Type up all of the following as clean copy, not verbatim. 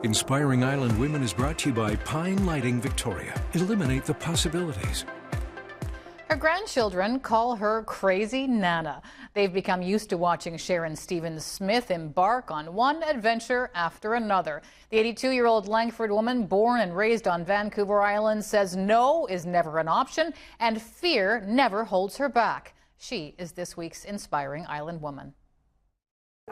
Inspiring Island Women is brought to you by Pine Lighting Victoria. Eliminate the possibilities. Her grandchildren call her Crazy Nana. They've become used to watching Sharon Stevens-Smith embark on one adventure after another. The 82-year-old Langford woman, born and raised on Vancouver Island, says no is never an option and fear never holds her back. She is this week's Inspiring Island Woman.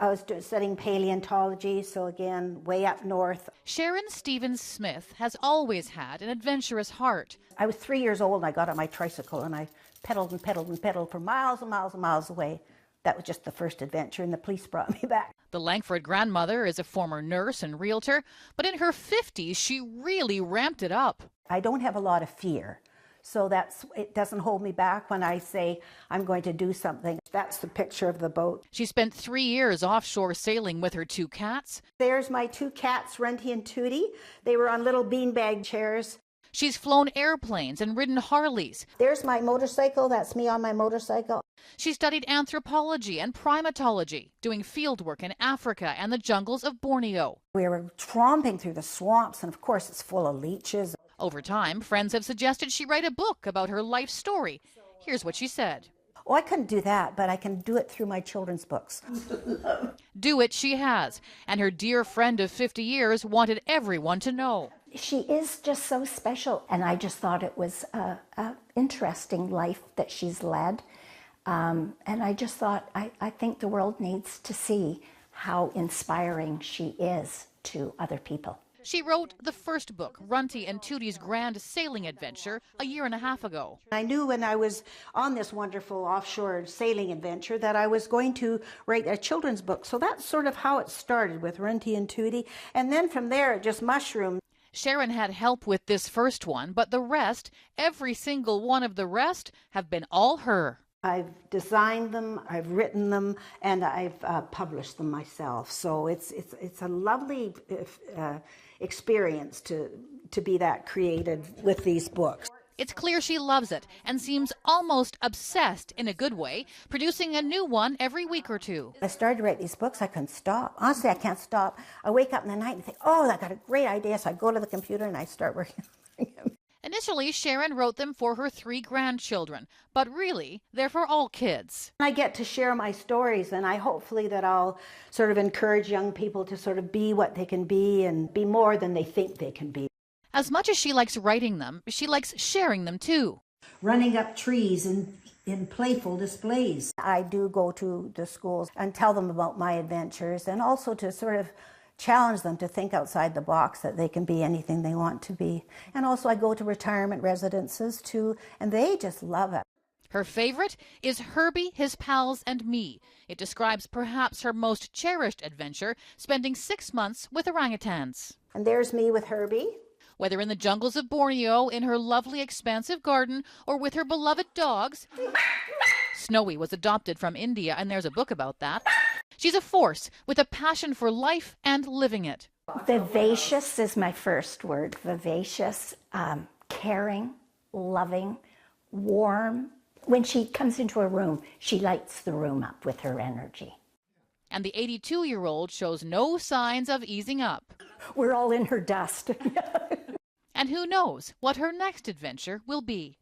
I was studying paleontology, so again, way up north. Sharon Stevens-Smith has always had an adventurous heart. I was 3 years old and I got on my tricycle and I pedaled and pedaled and pedaled for miles and miles and miles away. That was just the first adventure and the police brought me back. The Langford grandmother is a former nurse and realtor, but in her 50s, she really ramped it up. I don't have a lot of fear. So it doesn't hold me back when I say I'm going to do something. That's the picture of the boat. She spent 3 years offshore sailing with her 2 cats. There's my 2 cats, Runty and Tootie. They were on little beanbag chairs. She's flown airplanes and ridden Harleys. There's my motorcycle. That's me on my motorcycle. She studied anthropology and primatology, doing fieldwork in Africa and the jungles of Borneo. We were tromping through the swamps, and of course it's full of leeches. Over time, friends have suggested she write a book about her life story. Here's what she said. Oh, I couldn't do that, but I can do it through my children's books. Do it she has, and her dear friend of 50 years wanted everyone to know. She is just so special, and I just thought it was an interesting life that she's led. And I just thought, I think the world needs to see how inspiring she is to other people. She wrote the first book, Runty and Tootie's Grand Sailing Adventure, a year and a half ago. I knew when I was on this wonderful offshore sailing adventure that I was going to write a children's book. So that's sort of how it started with Runty and Tootie. And then from there, it just mushroomed. Sharon had help with this first one, but the rest, every single one of the rest, have been all her. I've designed them, I've written them, and I've published them myself. So it's a lovely experience to be that creative with these books. It's clear she loves it and seems almost obsessed in a good way, producing a new one every week or 2. I started to write these books, I couldn't stop. Honestly, I can't stop. I wake up in the night and think, oh, I got a great idea. So I go to the computer and I start working on them. Initially, Sharon wrote them for her 3 grandchildren, but really, they're for all kids. I get to share my stories, and hopefully that I'll sort of encourage young people to sort of be what they can be and be more than they think they can be. As much as she likes writing them, she likes sharing them too. Running up trees in playful displays. I do go to the schools and tell them about my adventures, and also to sort of challenge them to think outside the box, that they can be anything they want to be. And also I go to retirement residences too, and they just love it. Her favorite is Herbie, His Pals, and Me. It describes perhaps her most cherished adventure, spending 6 months with orangutans. And there's me with Herbie. Whether in the jungles of Borneo, in her lovely expansive garden, or with her beloved dogs. Snowy was adopted from India, and there's a book about that. She's a force with a passion for life and living it. Vivacious is my first word. Vivacious, caring, loving, warm. When she comes into a room, she lights the room up with her energy. And the 82-year-old shows no signs of easing up. We're all in her dust. And who knows what her next adventure will be.